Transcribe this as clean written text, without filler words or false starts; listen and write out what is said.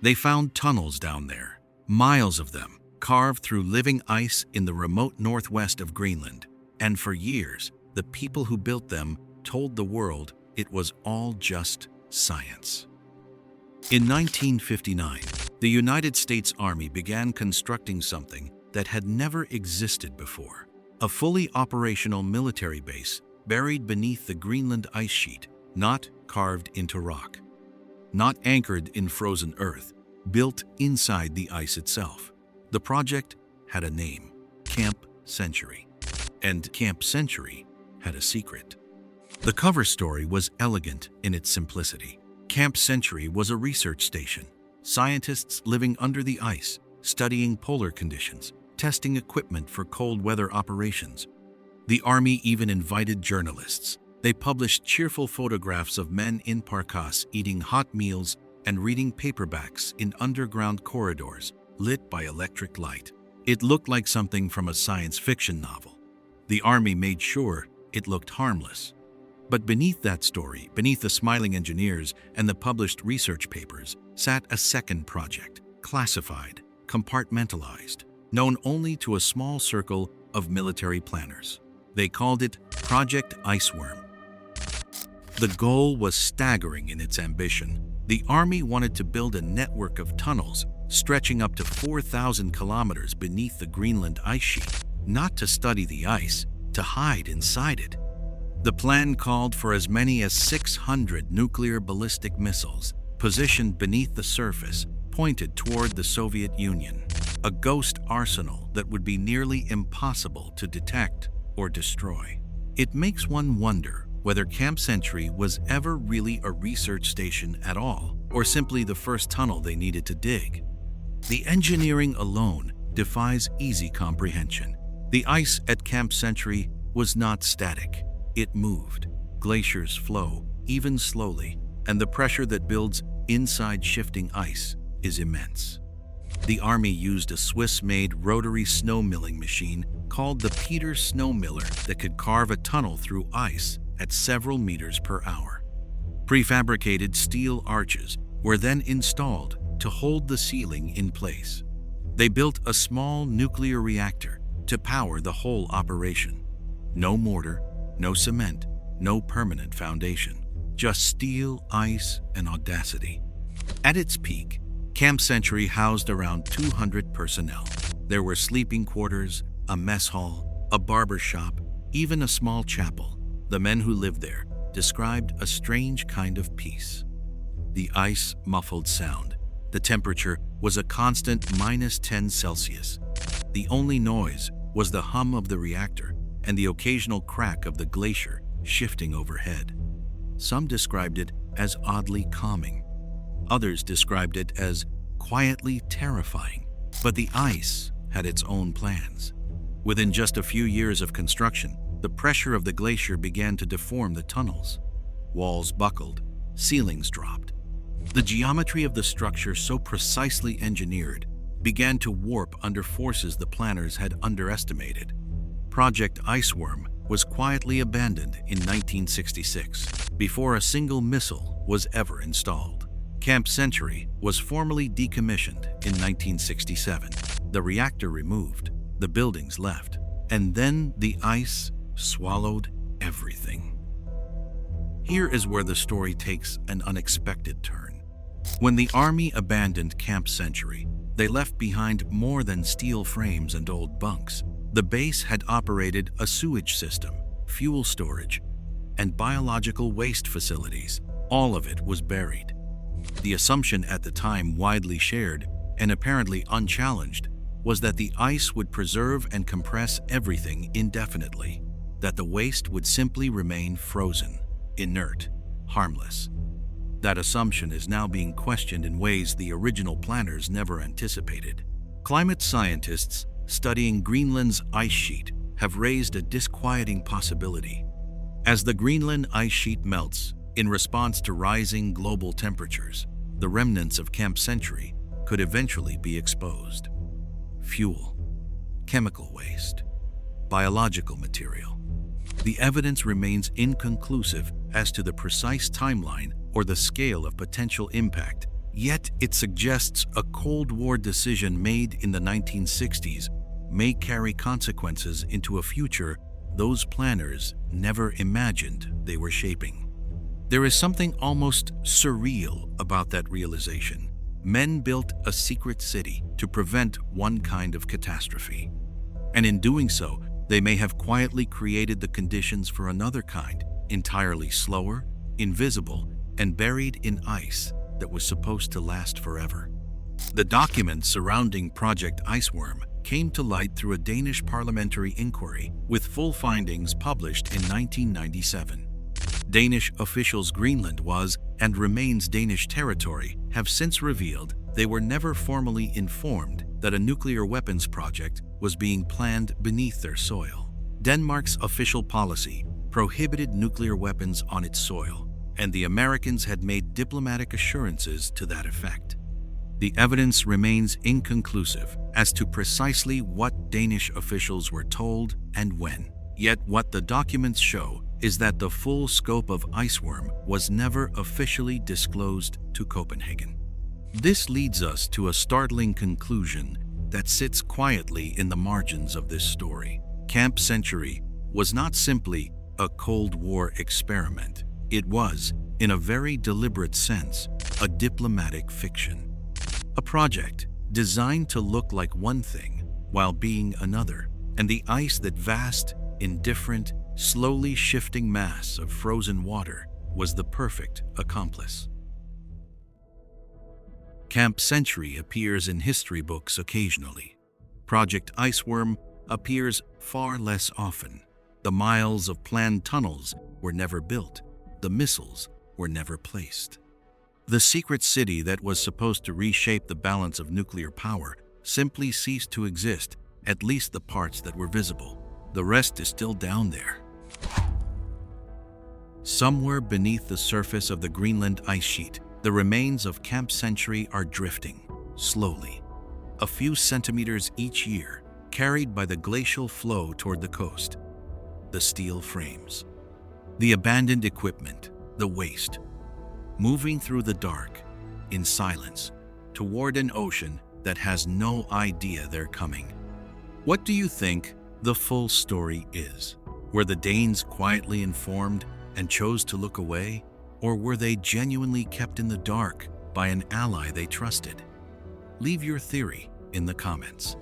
They found tunnels down there, miles of them, carved through living ice in the remote northwest of Greenland. And for years, the people who built them told the world it was all just science. In 1959, the United States Army began constructing something that had never existed before: a fully operational military base buried beneath the Greenland ice sheet, not carved into rock, not anchored in frozen earth, built inside the ice itself. The project had a name: Camp Century. And Camp Century had a secret. The cover story was elegant in its simplicity. Camp Century was a research station. Scientists living under the ice, studying polar conditions, testing equipment for cold weather operations. The Army even invited journalists. They published cheerful photographs of men in parkas eating hot meals and reading paperbacks in underground corridors lit by electric light. It looked like something from a science fiction novel. The Army made sure it looked harmless. But beneath that story, beneath the smiling engineers and the published research papers, sat a second project, classified, compartmentalized, known only to a small circle of military planners. They called it Project Iceworm. The goal was staggering in its ambition. The Army wanted to build a network of tunnels stretching up to 4,000 kilometers beneath the Greenland ice sheet, not to study the ice, to hide inside it. The plan called for as many as 600 nuclear ballistic missiles positioned beneath the surface, pointed toward the Soviet Union, a ghost arsenal that would be nearly impossible to detect or destroy. It makes one wonder whether Camp Century was ever really a research station at all, or simply the first tunnel they needed to dig. The engineering alone defies easy comprehension. The ice at Camp Century was not static. It moved. Glaciers flow, even slowly, and the pressure that builds inside shifting ice is immense. The Army used a Swiss-made rotary snow milling machine called the Peter Snow Miller that could carve a tunnel through ice at several meters per hour. Prefabricated steel arches were then installed to hold the ceiling in place. They built a small nuclear reactor to power the whole operation. No mortar, no cement, no permanent foundation, just steel, ice, and audacity. At its peak, Camp Century housed around 200 personnel. There were sleeping quarters, a mess hall, a barber shop, even a small chapel. The men who lived there described a strange kind of peace. The ice muffled sound. The temperature was a constant -10 Celsius. The only noise was the hum of the reactor and the occasional crack of the glacier shifting overhead. Some described it as oddly calming. Others described it as quietly terrifying. But the ice had its own plans. Within just a few years of construction, the pressure of the glacier began to deform the tunnels. Walls buckled, ceilings dropped. The geometry of the structure, so precisely engineered, began to warp under forces the planners had underestimated. Project Iceworm was quietly abandoned in 1966, before a single missile was ever installed. Camp Century was formally decommissioned in 1967. The reactor removed, the buildings left, and then the ice swallowed everything. Here is where the story takes an unexpected turn. When the Army abandoned Camp Century, they left behind more than steel frames and old bunks. The base had operated a sewage system, fuel storage, and biological waste facilities. All of it was buried. The assumption at the time, widely shared and apparently unchallenged, was that the ice would preserve and compress everything indefinitely, that the waste would simply remain frozen, inert, harmless. That assumption is now being questioned in ways the original planners never anticipated. Climate scientists studying Greenland's ice sheet have raised a disquieting possibility. As the Greenland ice sheet melts in response to rising global temperatures, the remnants of Camp Century could eventually be exposed. Fuel, chemical waste, biological material. The evidence remains inconclusive as to the precise timeline or the scale of potential impact, Yet it suggests a Cold War decision made in the 1960s may carry consequences into a future those planners never imagined they were shaping. There is something almost surreal about that realization. Men built a secret city to prevent one kind of catastrophe. And in doing so, they may have quietly created the conditions for another kind, entirely slower, invisible, and buried in ice that was supposed to last forever. The documents surrounding Project Iceworm came to light through a Danish parliamentary inquiry, with full findings published in 1997. Danish officials Greenland was and remains Danish territory have since revealed they were never formally informed that a nuclear weapons project was being planned beneath their soil. Denmark's official policy prohibited nuclear weapons on its soil, and the Americans had made diplomatic assurances to that effect. The evidence remains inconclusive as to precisely what Danish officials were told and when. Yet what the documents show is that the full scope of Iceworm was never officially disclosed to Copenhagen. This leads us to a startling conclusion that sits quietly in the margins of this story. Camp Century was not simply a Cold War experiment. It was, in a very deliberate sense, a diplomatic fiction. A project designed to look like one thing while being another, and the ice, that vast, indifferent, slowly shifting mass of frozen water, was the perfect accomplice. Camp Century appears in history books occasionally. Project Iceworm appears far less often. The miles of planned tunnels were never built. The missiles were never placed. The secret city that was supposed to reshape the balance of nuclear power simply ceased to exist, at least the parts that were visible. The rest is still down there. Somewhere beneath the surface of the Greenland ice sheet, the remains of Camp Century are drifting, slowly, a few centimeters each year, carried by the glacial flow toward the coast. The steel frames, the abandoned equipment, the waste, moving through the dark, in silence, toward an ocean that has no idea they're coming. What do you think the full story is? Were the Danes quietly informed and chose to look away? Or were they genuinely kept in the dark by an ally they trusted? Leave your theory in the comments.